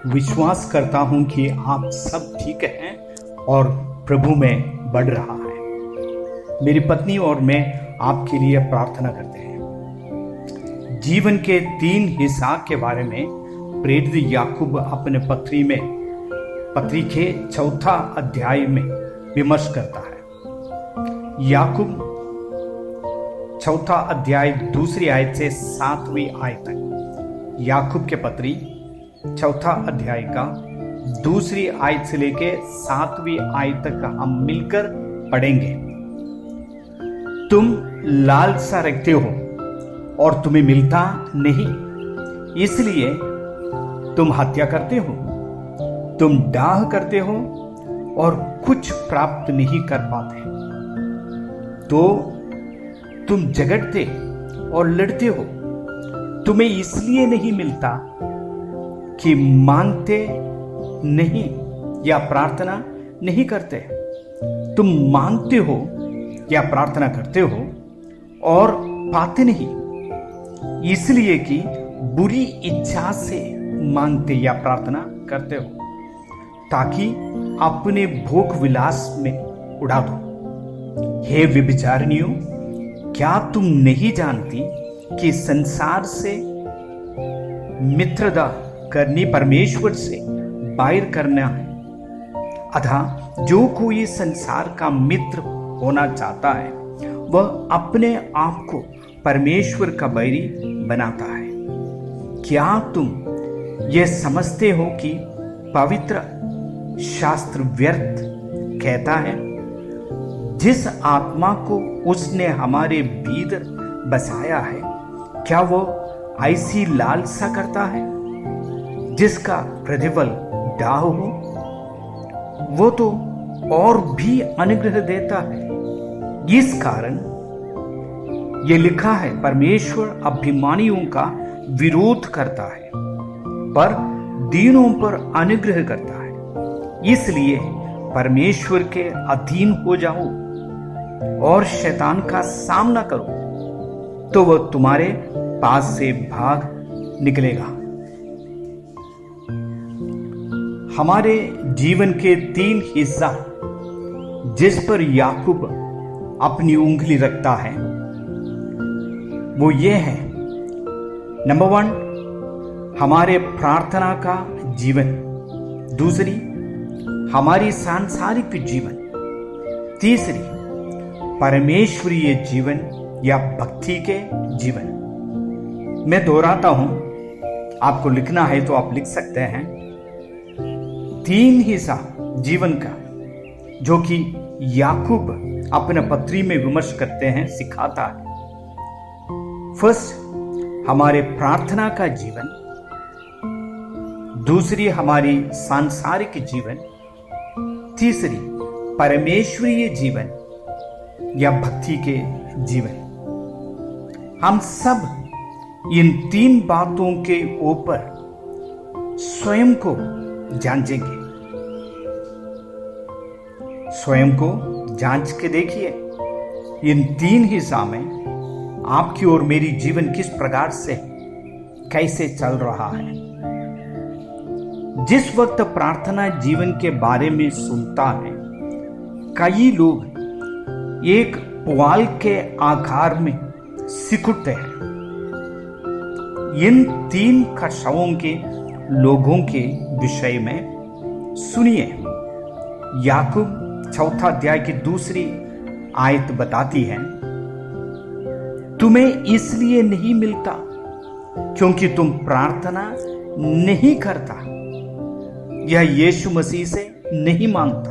विश्वास करता हूं कि आप सब ठीक हैं और प्रभु में बढ़ रहा है। मेरी पत्नी और मैं आपके लिए प्रार्थना करते हैं। जीवन के 3 हिस्सा के बारे में प्रेरित याकूब अपने पत्री के 4 अध्याय में विमर्श करता है। याकूब 4 अध्याय 2 आयत से 7वीं आयत तक। याकूब के पत्री 4 अध्याय का 2 आयत से लेके 7वीं आयत तक हम मिलकर पढ़ेंगे। तुम लालसा रखते हो और तुम्हें मिलता नहीं, इसलिए तुम हत्या करते हो। तुम डाह करते हो और कुछ प्राप्त नहीं कर पाते, तो तुम झगड़ते और लड़ते हो। तुम्हें इसलिए नहीं मिलता कि मांगते नहीं या प्रार्थना नहीं करते। तुम मांगते हो या प्रार्थना करते हो और पाते नहीं, इसलिए कि बुरी इच्छा से मांगते या प्रार्थना करते हो, ताकि अपने भोग विलास में उड़ा दो। हे व्यभिचारिणियों, क्या तुम नहीं जानती कि संसार से मित्रता करनी परमेश्वर से बैर करना है? अतः जो कोई संसार का मित्र होना चाहता है, वह अपने आप को परमेश्वर का बैरी बनाता है। क्या तुम यह समझते हो कि पवित्र शास्त्र व्यर्थ कहता है, जिस आत्मा को उसने हमारे भीतर बसाया है, क्या वो ऐसी लालसा करता है जिसका प्रतिफल डाह हो? वो तो और भी अनुग्रह देता है। इस कारण ये लिखा है, परमेश्वर अभिमानियों का विरोध करता है पर दीनों पर अनुग्रह करता है। इसलिए परमेश्वर के अधीन हो जाओ और शैतान का सामना करो, तो वह तुम्हारे पास से भाग निकलेगा। हमारे जीवन के 3 हिस्सा जिस पर याकूब अपनी उंगली रखता है, वो ये है। नंबर 1, हमारे प्रार्थना का जीवन। दूसरी, हमारी सांसारिक जीवन। तीसरी, परमेश्वरीय जीवन या भक्ति के जीवन। मैं दोहराता हूं, आपको लिखना है तो आप लिख सकते हैं। 3 हिस्सा जीवन का जो कि याकूब अपने पत्री में विमर्श करते हैं, सिखाता है। फर्स्ट, हमारे प्रार्थना का जीवन। दूसरी, हमारी सांसारिक जीवन। तीसरी, परमेश्वरीय जीवन या भक्ति के जीवन। हम सब इन 3 बातों के ऊपर स्वयं को जांचेंगे। स्वयं को जांच के देखिए, इन 3 हिस्सा में आपकी और मेरी जीवन किस प्रकार से कैसे चल रहा है। जिस वक्त प्रार्थना जीवन के बारे में सुनता है, कई लोग एक पुआल के आकार में सिकुड़ते हैं। इन 3 कक्षाओं के लोगों के विषय में सुनिए। याकूब 4 अध्याय की 2 आयत बताती है, तुम्हें इसलिए नहीं मिलता क्योंकि तुम प्रार्थना नहीं करता, यह यीशु मसीह से नहीं मांगता।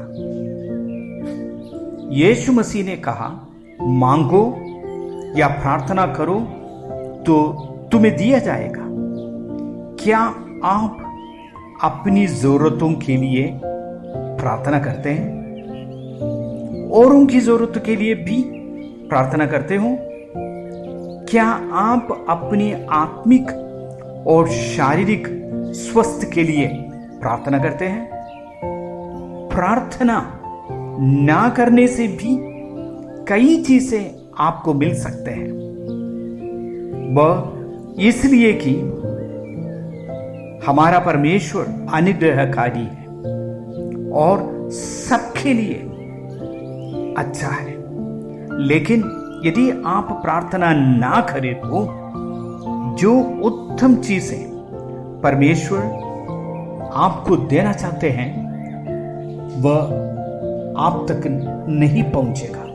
यीशु मसीह ने कहा, मांगो या प्रार्थना करो तो तुम्हें दिया जाएगा। क्या आप अपनी जरूरतों के लिए प्रार्थना करते हैं? औरों की जरूरत के लिए भी प्रार्थना करते हो? क्या आप अपनी आत्मिक और शारीरिक स्वास्थ्य के लिए प्रार्थना करते हैं? प्रार्थना ना करने से भी कई चीजें आपको मिल सकते हैं। वह इसलिए कि हमारा परमेश्वर अनुग्रहकारी है और सबके लिए अच्छा है। लेकिन यदि आप प्रार्थना ना करें तो जो उत्तम चीजें परमेश्वर आपको देना चाहते हैं वह आप तक नहीं पहुंचेगा।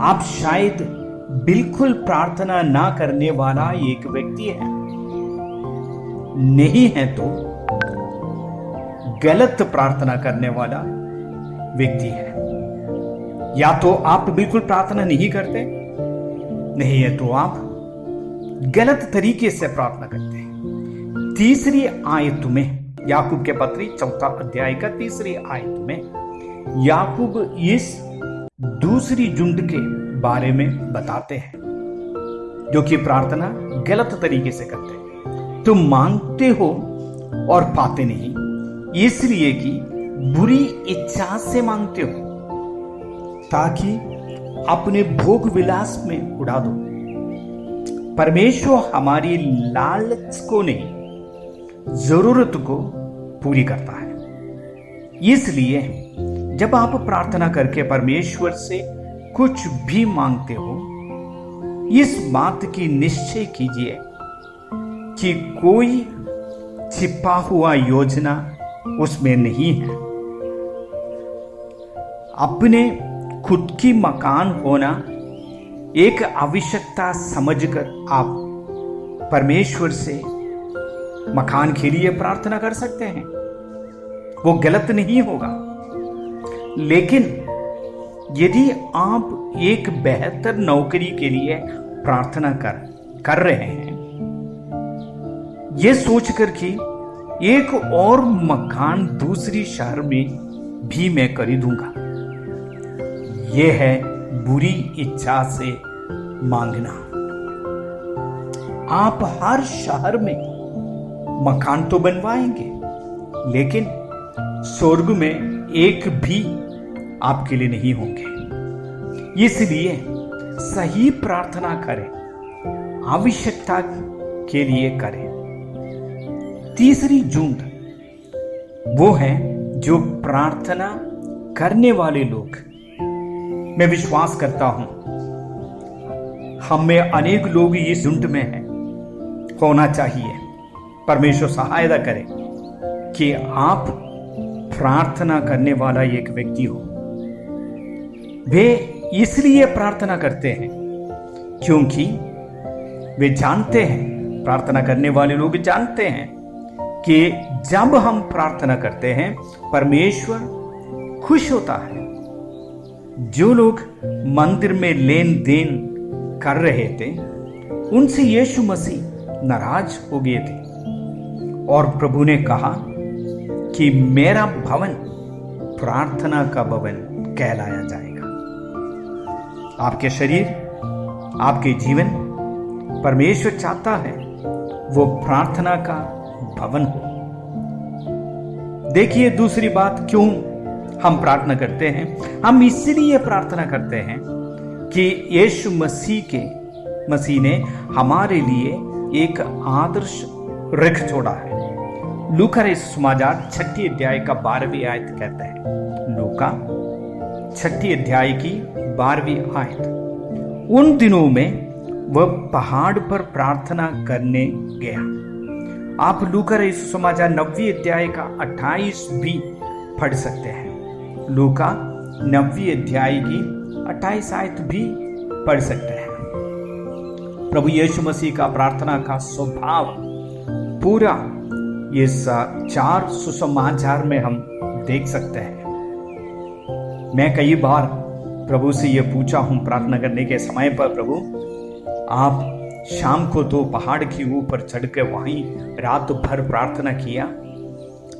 आप शायद बिल्कुल प्रार्थना ना करने वाला एक व्यक्ति है, नहीं है तो गलत प्रार्थना करने वाला व्यक्ति है। या तो आप बिल्कुल प्रार्थना नहीं करते, नहीं है तो आप गलत तरीके से प्रार्थना करते हैं। तीसरी आयत में याकूब के पत्री 4 अध्याय का 3 आयत में याकूब इस दूसरी झुंड के बारे में बताते हैं जो कि प्रार्थना गलत तरीके से करते हैं। तुम मांगते हो और पाते नहीं, इसलिए कि बुरी इच्छा से मांगते हो ताकि अपने भोग विलास में उड़ा दो। परमेश्वर हमारी लालच को नहीं, जरूरत को पूरी करता है। इसलिए जब आप प्रार्थना करके परमेश्वर से कुछ भी मांगते हो, इस बात की निश्चय कीजिए कि कोई छिपा हुआ योजना उसमें नहीं है। अपने खुद की मकान होना एक आवश्यकता समझकर आप परमेश्वर से मकान के लिए प्रार्थना कर सकते हैं, वो गलत नहीं होगा। लेकिन यदि आप एक बेहतर नौकरी के लिए प्रार्थना कर रहे हैं, यह सोचकर कि एक और मकान दूसरी शहर में भी मैं खरीदूंगा, यह है बुरी इच्छा से मांगना। आप हर शहर में मकान तो बनवाएंगे, लेकिन स्वर्ग में एक भी आपके लिए नहीं होंगे। इसलिए सही प्रार्थना करें, आवश्यकता के लिए करें। तीसरी झुंड वो है जो प्रार्थना करने वाले लोग। मैं विश्वास करता हूं हम में अनेक लोग इस झुंड में हैं, होना चाहिए। परमेश्वर सहायता करे कि आप प्रार्थना करने वाला एक व्यक्ति हो। वे इसलिए प्रार्थना करते हैं क्योंकि वे जानते हैं, प्रार्थना करने वाले लोग जानते हैं कि जब हम प्रार्थना करते हैं परमेश्वर खुश होता है। जो लोग मंदिर में लेन देन कर रहे थे उनसे यीशु मसीह नाराज हो गए थे और प्रभु ने कहा कि मेरा भवन प्रार्थना का भवन कहलाया जाएगा। आपके शरीर, आपके जीवन, परमेश्वर चाहता है वो प्रार्थना का भवन हो। देखिए दूसरी बात, क्यों हम प्रार्थना करते हैं? हम इसलिए प्रार्थना करते हैं कि यीशु मसीह ने हमारे लिए एक आदर्श रख छोड़ा है। लूका सुसमाचार 6 अध्याय का 12वीं आयत कहता है, लूका 6 अध्याय की 12वीं आयत, उन दिनों में वह पहाड़ पर प्रार्थना करने गया। आप लूका सुसमाचार 9वीं अध्याय का 28 भी पढ़ सकते हैं। लूका 9वीं अध्याय की 28 आयत भी पढ़ सकते हैं। प्रभु यीशु मसीह का प्रार्थना का स्वभाव पूरा ये 4 सुसमाचार में हम देख सकते हैं। मैं कई बार प्रभु से ये पूछा हूं प्रार्थना करने के समय पर, प्रभु आप शाम को तो पहाड़ के ऊपर चढ़ के वहीं रात भर प्रार्थना किया,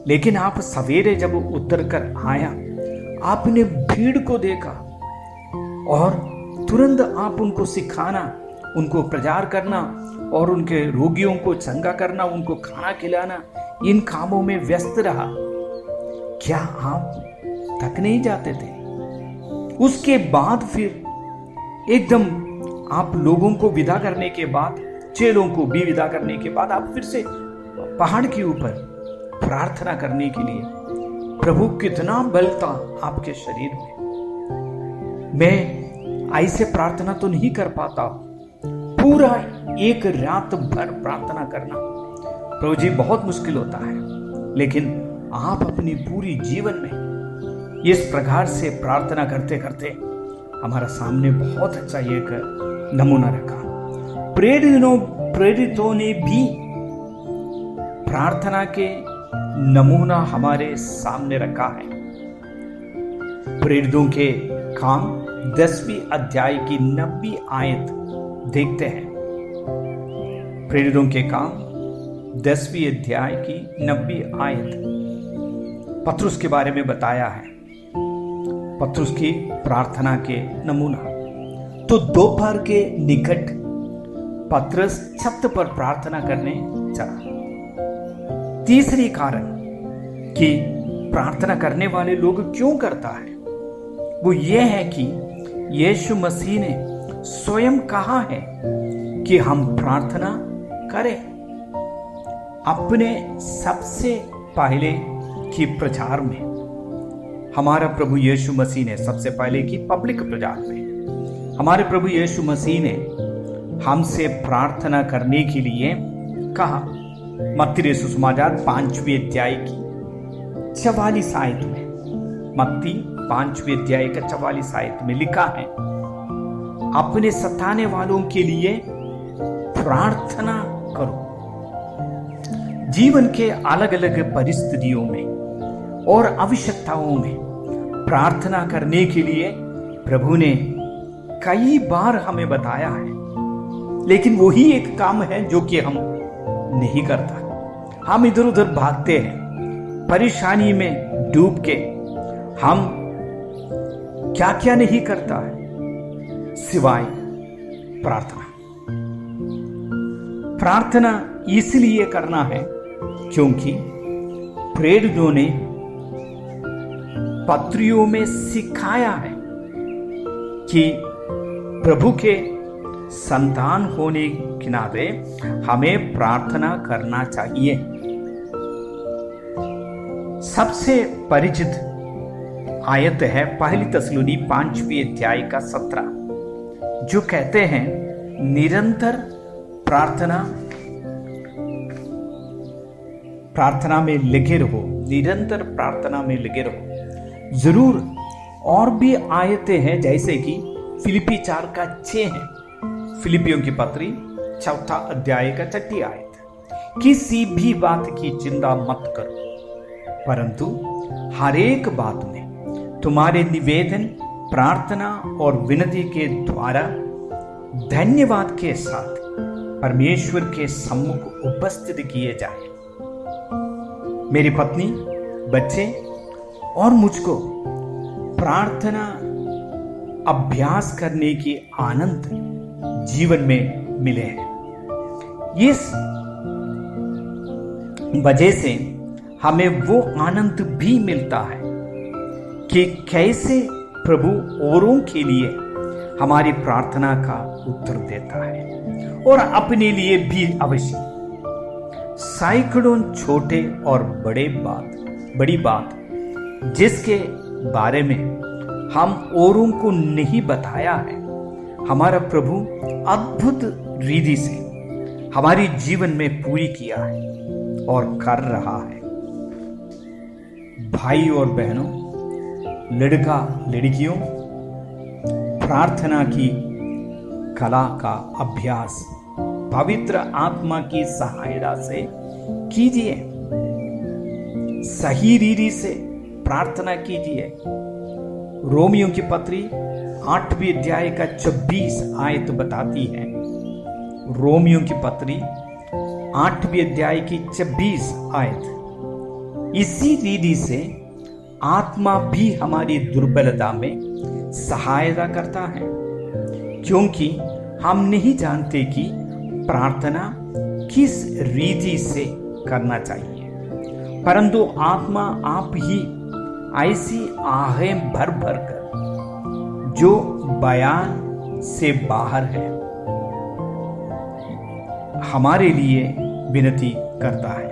लेकिन आप सवेरे जब उतर कर आया आपने भीड़ को देखा और तुरंत आप उनको सिखाना, उनको प्रचार करना और उनके रोगियों को चंगा करना, उनको खाना खिलाना, इन कामों में व्यस्त रहा। क्या आप थक नहीं जाते थे? उसके बाद फिर एकदम आप लोगों को विदा करने के बाद, चेलों को भी विदा करने के बाद आप फिर से पहाड़ के ऊपर प्रार्थना करने के लिए। प्रभु कितना बल था आपके शरीर में। मैं ऐसे प्रार्थना तो नहीं कर पाता, पूरा एक रात भर प्रार्थना करना प्रभु जी बहुत मुश्किल होता है, लेकिन आप अपनी पूरी जीवन में इस प्रकार से प्रार्थना करते करते हमारा सामने बहुत अच्छा एक नमूना रखा। प्रेरितों ने भी प्रार्थना के नमूना हमारे सामने रखा है। प्रेरितों के काम 10वीं अध्याय की 90वीं आयत देखते हैं। प्रेरितों के काम 10वीं अध्याय की 90वीं आयत पतरस के बारे में बताया है। पतरस की प्रार्थना के नमूना। तो दोपहर के निकट पतरस छत पर प्रार्थना करने चला। तीसरी कारण कि प्रार्थना करने वाले लोग क्यों करता है, वो ये है कि यीशु मसीह ने स्वयं कहा है कि हम प्रार्थना करें। अपने सबसे पहले की प्रचार में हमारा प्रभु यीशु मसीह ने सबसे पहले की पब्लिक प्रचार में हमारे प्रभु यीशु मसीह ने हमसे प्रार्थना करने के लिए कहा। मत्ती सुसमाचार 5वें अध्याय की 44 आयत में, मत्ती 5वें अध्याय का 44 आयत में लिखा है, अपने सताने वालों के लिए प्रार्थना करो। जीवन के अलग अलग परिस्थितियों में और आवश्यकताओं में प्रार्थना करने के लिए प्रभु ने कई बार हमें बताया है, लेकिन वही एक काम है जो कि हम नहीं करता। हम इधर उधर भागते हैं, परेशानी में डूब के हम क्या क्या नहीं करता है सिवाय प्रार्थना। प्रार्थना इसलिए करना है क्योंकि प्रेरितों ने पत्रियों में सिखाया है कि प्रभु के संतान होने के नाते हमें प्रार्थना करना चाहिए। सबसे परिचित आयत है पहली तस्सलुनी 5वीं अध्याय का 17, जो कहते हैं निरंतर प्रार्थना में लगे रहो, निरंतर प्रार्थना में लगे रहो। जरूर और भी आयतें हैं, जैसे कि फिलिपी 4 का 6 है, फिलिपियों की पत्री 4 अध्याय का 6 आयत, किसी भी बात की चिंता मत करो, परंतु हर एक बात में तुम्हारे निवेदन, प्रार्थना और विनती के द्वारा धन्यवाद के साथ परमेश्वर के सम्मुख उपस्थित किए जाए। मेरी पत्नी, बच्चे और मुझको प्रार्थना अभ्यास करने की आनंद जीवन में मिले हैं। इस वजह से हमें वो आनंद भी मिलता है कि कैसे प्रभु औरों के लिए हमारी प्रार्थना का उत्तर देता है और अपने लिए भी अवश्य। सैकड़ों छोटे और बड़ी बात जिसके बारे में हम औरों को नहीं बताया है, हमारा प्रभु अद्भुत रीति से हमारी जीवन में पूरी किया है और कर रहा है। भाई और बहनों, लड़का लड़कियों, प्रार्थना की कला का अभ्यास पवित्र आत्मा की सहायता से कीजिए। सही रीति से प्रार्थना कीजिए। रोमियो की पत्री 8वीं अध्याय का 26 आयत बताती है। रोमियो की पत्री 8वीं अध्याय की 26 आयत, इसी रीति से आत्मा भी हमारी दुर्बलता में सहायता करता है, क्योंकि हम नहीं जानते कि प्रार्थना किस रीति से करना चाहिए, परंतु आत्मा आप ही ऐसी आहें भर भर कर जो बयान से बाहर है हमारे लिए विनती करता है।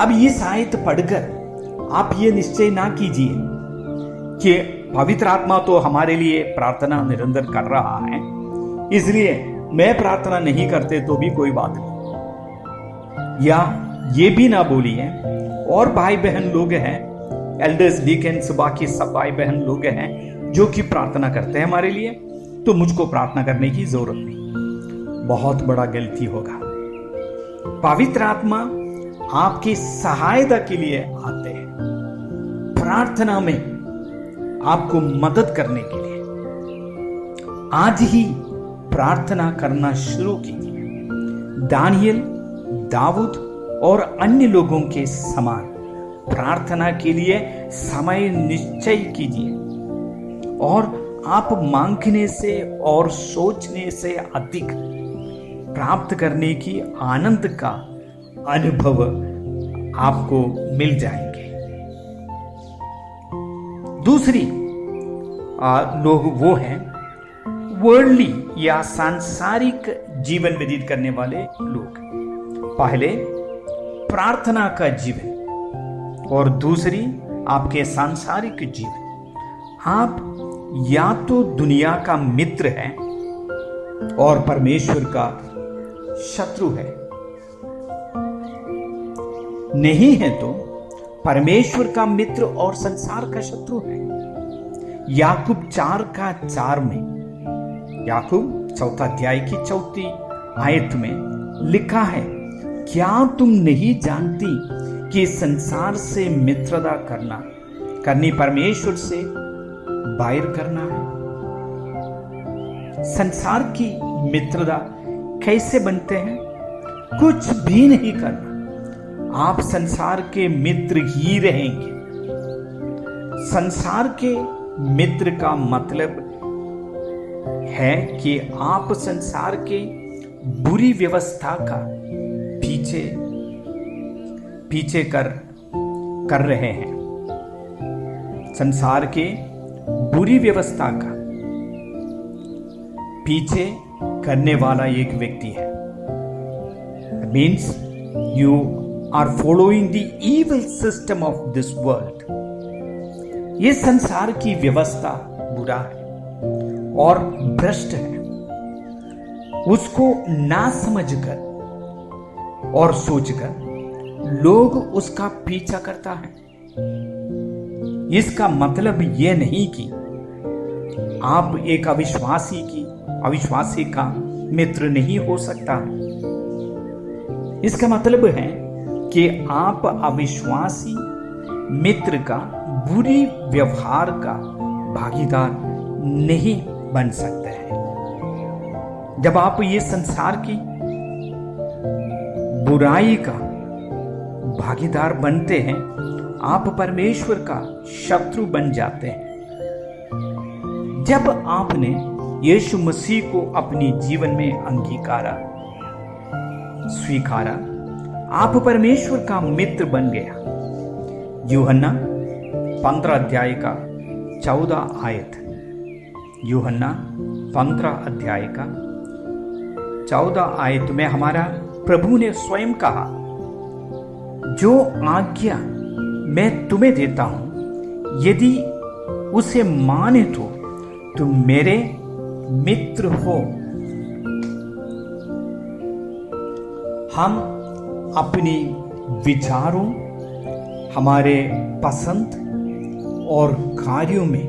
अब इस आयत पढ़कर आप ये निश्चय ना कीजिए कि पवित्र आत्मा तो हमारे लिए प्रार्थना निरंतर कर रहा है, इसलिए मैं प्रार्थना नहीं करते तो भी कोई बात नहीं। या ये भी ना बोलिए और भाई बहन लोग हैं, एल्डर्स, डीकन्स, बाकी सब भाई बहन लोग हैं जो कि प्रार्थना करते हैं हमारे लिए, तो मुझको प्रार्थना करने की जरूरत नहीं। बहुत बड़ा गलती होगा। पवित्र आत्मा आपकी सहायता के लिए आते हैं, प्रार्थना में आपको मदद करने के लिए। आज ही प्रार्थना करना शुरू कीजिए। दानियल, दाऊद और अन्य लोगों के समान प्रार्थना के लिए समय निश्चय कीजिए और आप मांगने से और सोचने से अधिक प्राप्त करने की आनंद का अनुभव आपको मिल जाएंगे। दूसरी लोग वो हैं वर्ल्डली या सांसारिक जीवन व्यतीत करने वाले लोग। पहले प्रार्थना का जीवन और दूसरी आपके सांसारिक जीवन। आप या तो दुनिया का मित्र है और परमेश्वर का शत्रु है, नहीं है तो परमेश्वर का मित्र और संसार का शत्रु है। याकूब 4:4 में, याकूब 4 अध्याय की 4 आयत में लिखा है, क्या तुम नहीं जानती कि संसार से मित्रता करनी परमेश्वर से बैर करना है। संसार की मित्रता कैसे बनते हैं? कुछ भी नहीं करना, आप संसार के मित्र ही रहेंगे। संसार के मित्र का मतलब है कि आप संसार के बुरी व्यवस्था का पीछे कर रहे हैं। संसार के बुरी व्यवस्था का पीछे करने वाला एक व्यक्ति है। Means you are following the evil system of this world. ये संसार की व्यवस्था बुरा है और भ्रष्ट है। उसको ना समझकर और सोचकर लोग उसका पीछा करता है। इसका मतलब यह नहीं कि आप एक अविश्वासी का मित्र नहीं हो सकता। इसका मतलब है कि आप अविश्वासी मित्र का बुरी व्यवहार का भागीदार नहीं बन सकते हैं। जब आप ये संसार की बुराई का भागीदार बनते हैं, आप परमेश्वर का शत्रु बन जाते हैं। जब आपने यीशु मसीह को अपने जीवन में स्वीकारा, आप परमेश्वर का मित्र बन गया। यूहन्ना 15 अध्याय का 14 आयत। यूहन्ना 15 अध्याय का 14 आयत में हमारा प्रभु ने स्वयं कहा, जो आज्ञा मैं तुम्हें देता हूं, यदि उसे माने तो तुम मेरे मित्र हो। हम अपनी विचारों, हमारे पसंद और कार्यों में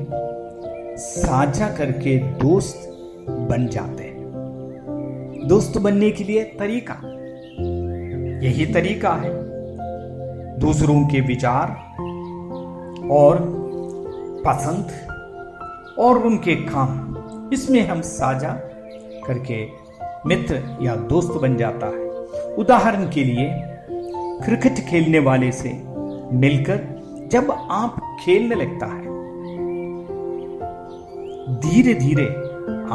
साझा करके दोस्त बन जाते हैं। दोस्त बनने के लिए तरीका यही तरीका है, दूसरों के विचार और पसंद और उनके काम, इसमें हम साझा करके मित्र या दोस्त बन जाता है। उदाहरण के लिए क्रिकेट खेलने वाले से मिलकर जब आप खेलने लगता है, धीरे धीरे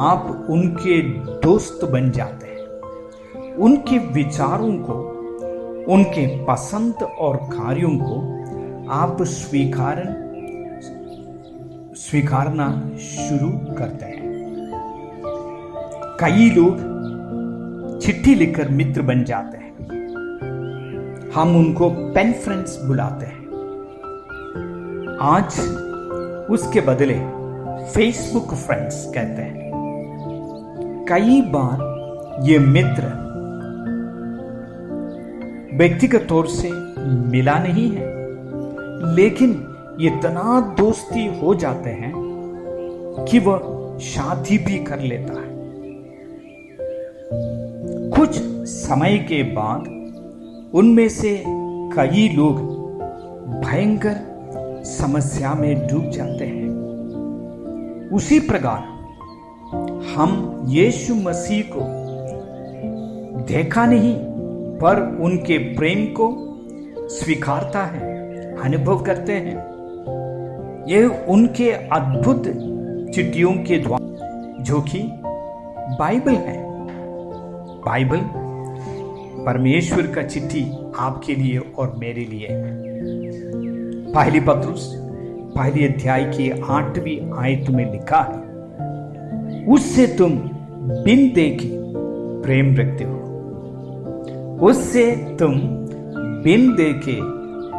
आप उनके दोस्त बन जाते हैं। उनके विचारों को, उनके पसंद और कार्यों को आप स्वीकारना शुरू करते हैं। कई लोग चिट्ठी लिखकर मित्र बन जाते हैं। हम उनको पेन फ्रेंड्स बुलाते हैं। आज उसके बदले फेसबुक फ्रेंड्स कहते हैं। कई बार ये मित्र व्यक्तिगत तौर से मिला नहीं है, लेकिन इतना दोस्ती हो जाते हैं कि वह शादी भी कर लेता है। कुछ समय के बाद उनमें से कई लोग भयंकर समस्या में डूब जाते हैं। उसी प्रकार हम यीशु मसीह को देखा नहीं, पर उनके प्रेम को स्वीकारता है, अनुभव करते हैं। ये उनके अद्भुत चिट्ठियों के द्वारा, जो कि बाइबल है। बाइबल परमेश्वर का चिट्ठी आपके लिए और मेरे लिए है। पहली पत्रुस पहली अध्याय की 8वीं आयत में लिखा है, उससे तुम बिन देखे प्रेम रखते हो। उससे तुम बिन देखे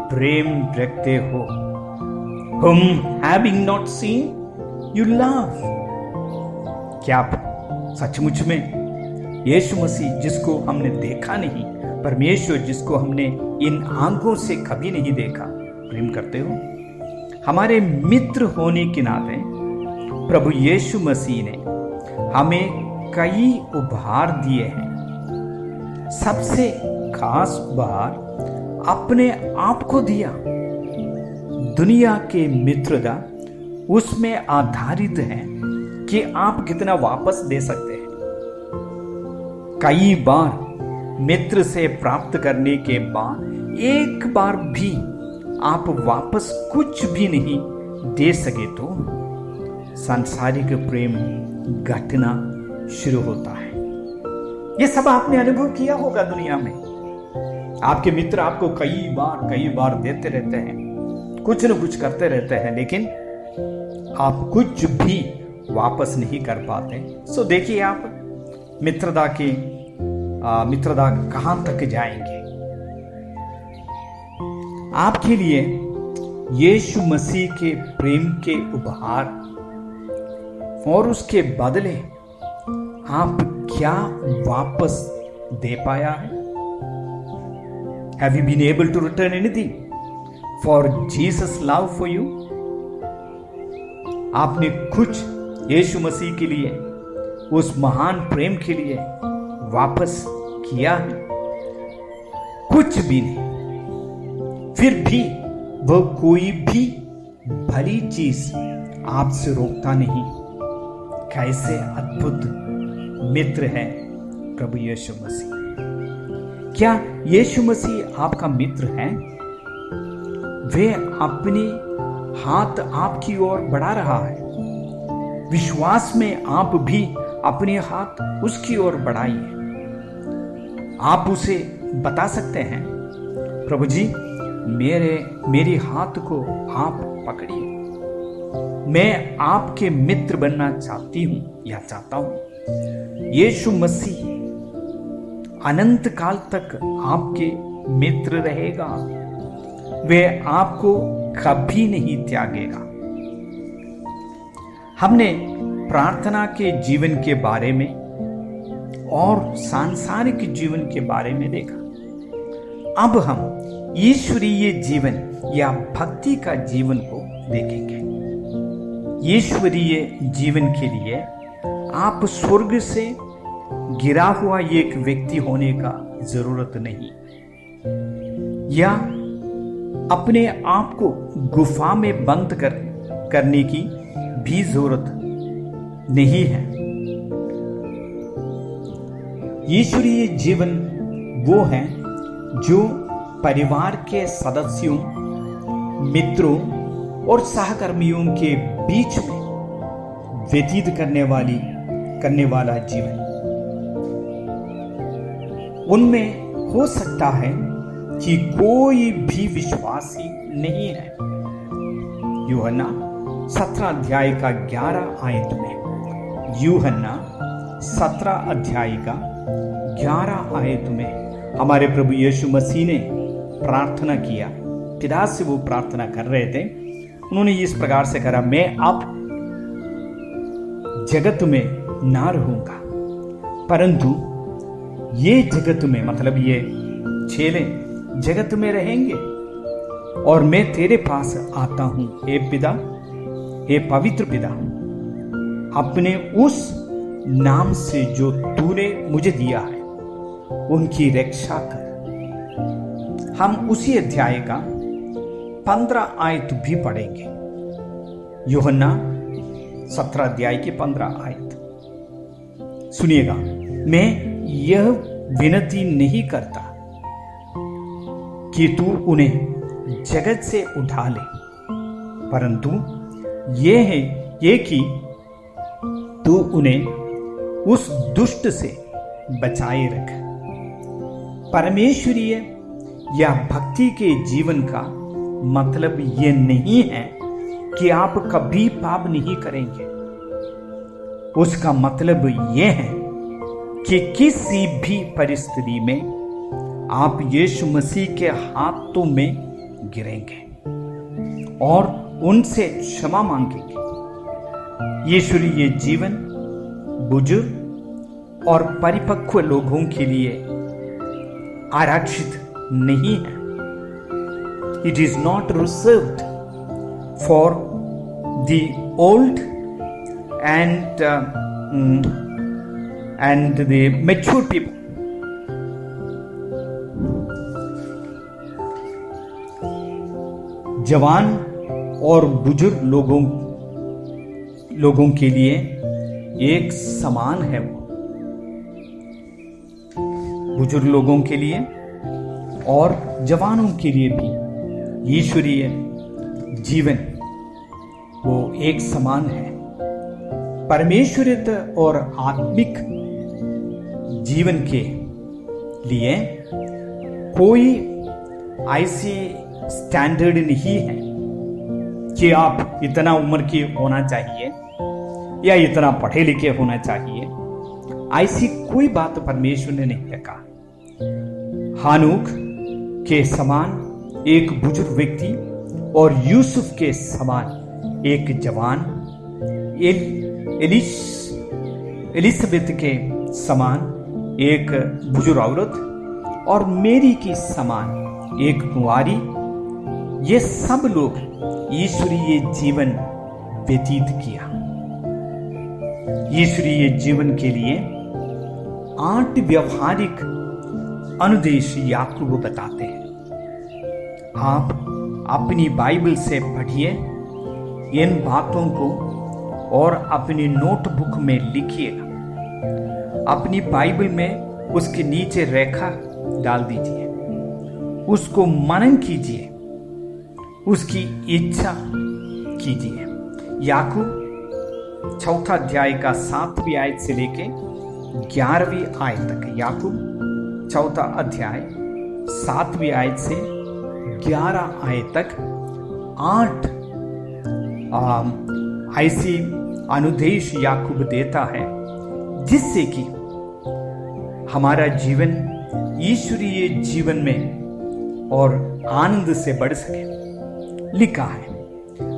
प्रेम रखते हो। Whom having not seen you love। क्या आप सचमुच में यीशु मसीह, जिसको हमने देखा नहीं, परमेश्वर जिसको हमने इन आंखों से कभी नहीं देखा, प्रेम करते हो? हमारे मित्र होने के नाते प्रभु यीशु मसीह ने हमें कई उपहार दिए हैं। सबसे खास उपहार अपने आप को दिया। दुनिया के मित्रता उसमें आधारित है कि आप कितना वापस दे सकते हैं। कई बार मित्र से प्राप्त करने के बाद एक बार भी आप वापस कुछ भी नहीं दे सके तो सांसारिक प्रेम घटना शुरू होता है। ये सब आपने अनुभव किया होगा दुनिया में। आपके मित्र आपको कई बार देते रहते हैं, कुछ न कुछ करते रहते हैं, लेकिन आप कुछ भी वापस नहीं कर पाते। सो देखिए, आप मित्रता कहां तक जाएंगे। आपके लिए यीशु मसीह के प्रेम के उपहार और उसके बदले आप क्या वापस दे पाया है? Have you been able to return anything for Jesus' love for you? आपने कुछ यीशु मसीह के लिए, उस महान प्रेम के लिए वापस किया है? कुछ भी नहीं। फिर भी वह कोई भी भली चीज आपसे रोकता नहीं। कैसे अद्भुत मित्र है प्रभु यीशु मसीह। क्या यीशु मसीह आपका मित्र है? वे अपने हाथ आपकी ओर बढ़ा रहा है। विश्वास में आप भी अपने हाथ उसकी ओर बढ़ाइए। आप उसे बता सकते हैं, प्रभु जी, मेरे हाथ को आप पकड़िए। मैं आपके मित्र बनना चाहती हूं या चाहता हूं। यीशु मसीह अनंत काल तक आपके मित्र रहेगा। वे आपको कभी नहीं त्यागेगा। हमने प्रार्थना के जीवन के बारे में और सांसारिक जीवन के बारे में देखा। अब हम ईश्वरीय जीवन या भक्ति का जीवन को देखेंगे। ईश्वरीय जीवन के लिए आप स्वर्ग से गिरा हुआ एक व्यक्ति होने का जरूरत नहीं, या अपने आप को गुफा में बंद करने की भी जरूरत नहीं है। ईश्वरीय जीवन वो है जो परिवार के सदस्यों, मित्रों और सहकर्मियों के बीच में व्यतीत करने वाला जीवन। उनमें हो सकता है कि कोई भी विश्वासी नहीं है। यूहन्ना 17 अध्याय का 11 आयत में, यूहन्ना 17 अध्याय का 11 आयत में हमारे प्रभु यीशु मसीह ने प्रार्थना किया, पिता से वो प्रार्थना कर रहे थे। उन्होंने इस प्रकार से कहा, मैं अब जगत में ना रहूंगा, परंतु ये जगत में, मतलब ये चेले जगत में रहेंगे और मैं तेरे पास आता हूं। हे पिता, हे पवित्र पिता, अपने उस नाम से जो तूने मुझे दिया है उनकी रक्षा कर। हम उसी अध्याय का 15 आयत भी पढ़ेंगे, यूहन्ना 17 अध्याय की 15 आयत। सुनिएगा, मैं यह विनती नहीं करता कि तू उन्हें जगत से उठा ले, परंतु ये कि तू उन्हें उस दुष्ट से बचाए रख। परमेश्वरीय या भक्ति के जीवन का मतलब ये नहीं है कि आप कभी पाप नहीं करेंगे। उसका मतलब ये है कि किसी भी परिस्थिति में आप यीशु मसीह के हाथों में गिरेंगे और उनसे क्षमा मांगेंगे। यीशुरीय जीवन बुजुर्ग और परिपक्व लोगों के लिए आरक्षित नहीं है। It is not reserved for the old and the mature people. जवान और बुजुर्ग लोगों के लिए एक समान है वो। बुजुर्ग लोगों के लिए और जवानों के लिए भी ईश्वरीय जीवन वो एक समान है। परमेश्वरित और आत्मिक जीवन के लिए कोई ऐसी स्टैंडर्ड नहीं है कि आप इतना उम्र के होना चाहिए या इतना पढ़े लिखे होना चाहिए। ऐसी कोई बात परमेश्वर ने नहीं कहा। हानूक के समान एक बुजुर्ग व्यक्ति और यूसुफ के समान एक जवान, एलिजाबेथ के समान एक बुजुर्ग औरत और मेरी की समान एक कुंवारी, ये सब लोग ईश्वरीय जीवन व्यतीत किया। ईश्वरीय जीवन के लिए 8 व्यवहारिक अनुदेश याकूब बताते हैं। आप अपनी बाइबल से पढ़िए इन बातों को और अपनी नोटबुक में लिखिएगा। अपनी बाइबल में उसके नीचे रेखा डाल दीजिए, उसको मनन कीजिए, उसकी इच्छा कीजिए। याकूब 4 अध्याय का 7वीं आयत से लेके 11वीं आयत तक, याकूब 4 अध्याय 7वीं आयत से 11 आयत तक 8 ऐसी अनुदेश याकूब देता है जिससे कि हमारा जीवन ईश्वरीय जीवन में और आनंद से बढ़ सके। लिखा है,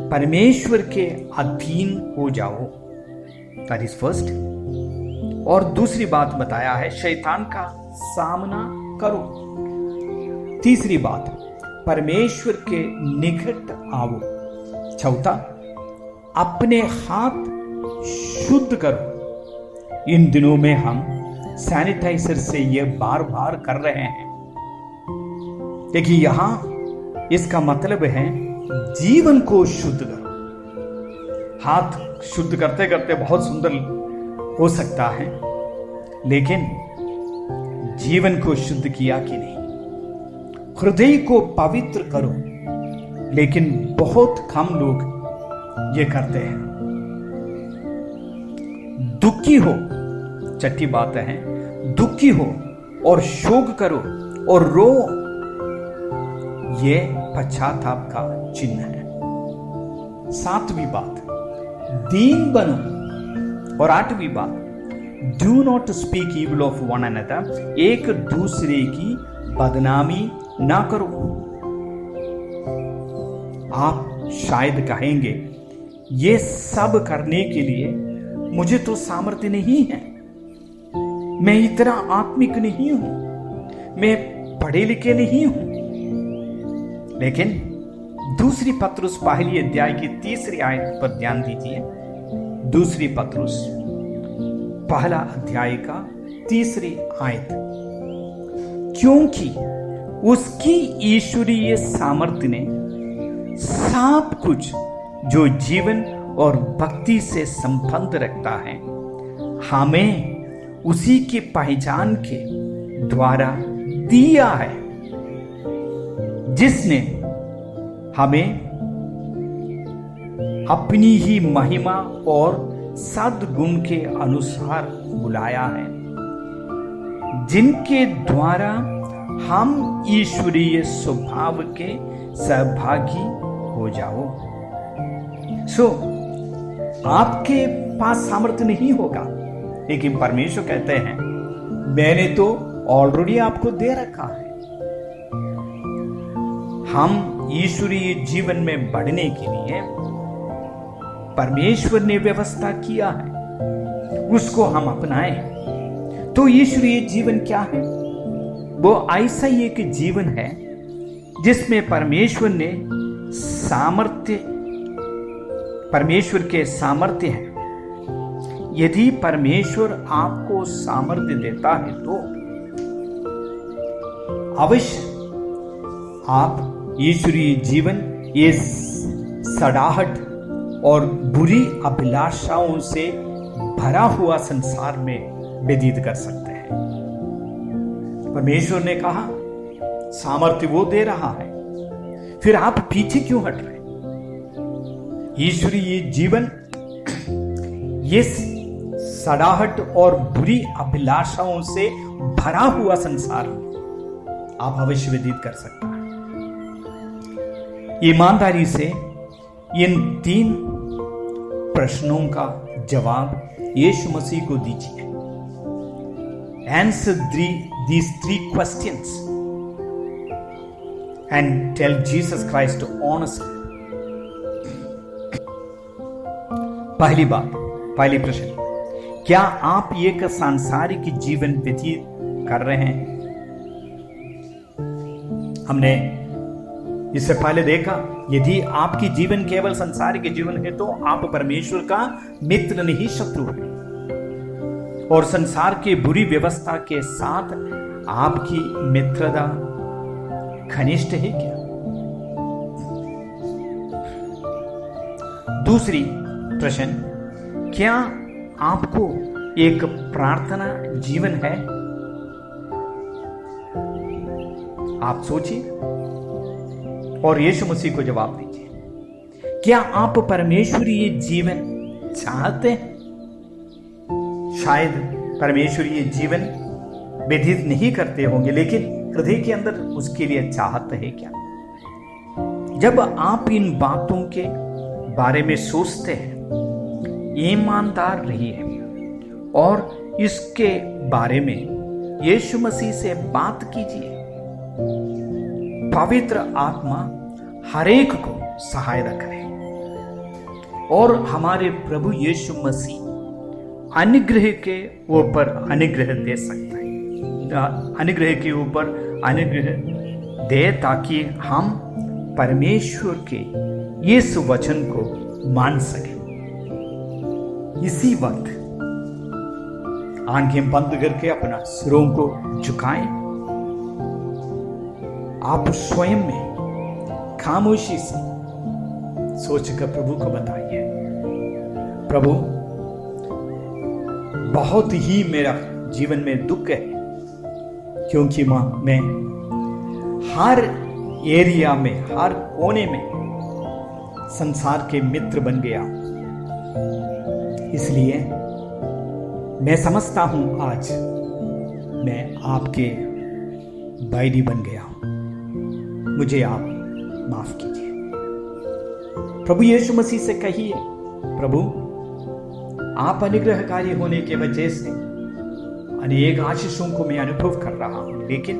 परमेश्वर के अधीन हो जाओ, दैट इज फर्स्ट। और दूसरी बात बताया है, शैतान का सामना करो। तीसरी बात, परमेश्वर के निकट आओ। चौथा, अपने हाथ शुद्ध करो। इन दिनों में हम सैनिटाइजर से यह बार बार कर रहे हैं। देखिए, यहां इसका मतलब है जीवन को शुद्ध करो। हाथ शुद्ध करते करते बहुत सुंदर हो सकता है, लेकिन जीवन को शुद्ध किया कि नहीं? हृदय को पवित्र करो, लेकिन बहुत कम लोग ये करते हैं। दुखी हो, छठी बात है, दुखी हो और शोक करो और रो, ये पश्चाताप का चिन्ह है। 7वीं बात, दीन बनो। और 8वीं बात, do not speak evil of one another. एक दूसरे की बदनामी ना करो। आप शायद कहेंगे, ये सब करने के लिए मुझे तो सामर्थ्य नहीं है, मैं इतना आत्मिक नहीं हूं, मैं पढ़े लिखे नहीं हूं। लेकिन दूसरी पत्रुस पहली अध्याय की 3 आयत पर ध्यान दीजिए। दूसरी पत्रुस पहला अध्याय का 3 आयत, क्योंकि उसकी ईश्वरीय सामर्थ्य ने सब कुछ जो जीवन और भक्ति से संबंध रखता है हमें उसी की पहचान के द्वारा दिया है, जिसने हमें अपनी ही महिमा और सद्गुण के अनुसार बुलाया है, जिनके द्वारा हम ईश्वरीय स्वभाव के सहभागी हो जाओ। आपके पास सामर्थ्य नहीं होगा, लेकिन परमेश्वर कहते हैं मैंने तो ऑलरेडी आपको दे रखा है। हम ईश्वरीय जीवन में बढ़ने के लिए परमेश्वर ने व्यवस्था किया है, उसको हम अपनाएं। तो ईश्वरीय जीवन क्या है? वो ऐसा ही एक जीवन है जिसमें परमेश्वर के सामर्थ्य है। यदि परमेश्वर आपको सामर्थ्य देता है तो अवश्य आप ईश्वरीय जीवन ये सड़ाहट और बुरी अभिलाषाओं से भरा हुआ संसार में व्यतीत कर सकते हैं। परमेश्वर ने कहा सामर्थ्य वो दे रहा है, फिर आप पीछे क्यों हट रहे? ईश्वरीय जीवन ये सड़ाहट और बुरी अभिलाषाओं से भरा हुआ संसार आप अवश्य व्यतीत कर सकता है। ईमानदारी से इन 3 प्रश्नों का जवाब यीशु मसीह को दीजिए। Answer these 3 questions and tell Jesus Christ honestly. पहली प्रश्न, क्या आप एक सांसारिक जीवन व्यतीत कर रहे हैं? हमने इससे पहले देखा, यदि आपकी जीवन केवल सांसारिक जीवन है तो आप परमेश्वर का मित्र नहीं शत्रु है, और संसार की बुरी व्यवस्था के साथ आपकी मित्रता घनिष्ठ है क्या? दूसरी प्रश्न, क्या आपको एक प्रार्थना जीवन है? आप सोचिए और यीशु मसीह को जवाब दीजिए। क्या आप परमेश्वरीय जीवन चाहते हैं? शायद परमेश्वरीय जीवन व्यतीत नहीं करते होंगे, लेकिन हृदय के अंदर उसके लिए चाहत है क्या? जब आप इन बातों के बारे में सोचते हैं, ईमानदार रहिए और इसके बारे में यीशु मसीह से बात कीजिए। पवित्र आत्मा हर एक को सहायता करे और हमारे प्रभु यीशु मसीह अनुग्रह के ऊपर अनुग्रह दे सकता है, अनुग्रह के ऊपर अनुग्रह दे, ताकि हम परमेश्वर के इस वचन को मान सकें। इसी वक्त आंखें बंद करके अपना सिरों को झुकाएं। आप स्वयं में खामोशी से सोचकर प्रभु को बताइए, प्रभु बहुत ही मेरा जीवन में दुख है, क्योंकि मैं हर एरिया में, हर कोने में संसार के मित्र बन गया। इसलिए मैं समझता हूं आज मैं आपके बैरी बन गया हूं, मुझे आप माफ कीजिए। प्रभु यीशु मसीह से कहिए, प्रभु आप अनुग्रहकारी होने के वजह से अनेक आशीषों को मैं अनुभव कर रहा हूं, लेकिन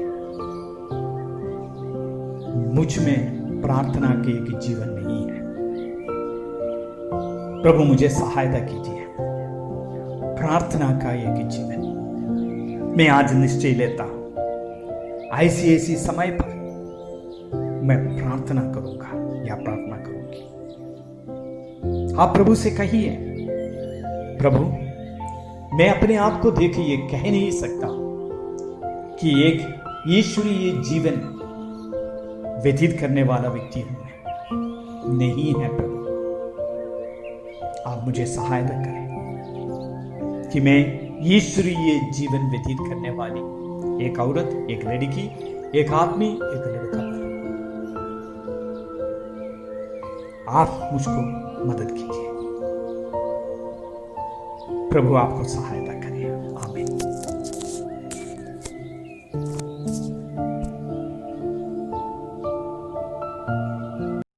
मुझ में प्रार्थना के एक जीवन नहीं है। प्रभु मुझे सहायता कीजिए, प्रार्थना का एक जीवन मैं आज निश्चय लेता हूं। ऐसी समय पर मैं प्रार्थना करूंगा या प्रार्थना करूंगी। आप प्रभु से कहिए, प्रभु मैं अपने आप को देख ये कह नहीं सकता कि एक ईश्वरीय जीवन व्यतीत करने वाला व्यक्ति हूं मैं, नहीं है प्रभु। आप मुझे सहायता करें कि मैं ईश्वरीय जीवन व्यतीत करने वाली एक औरत, एक लड़की, एक आदमी, एक लड़का बनूं। आप मुझको मदद कीजिए। प्रभु आपको सहायता करें।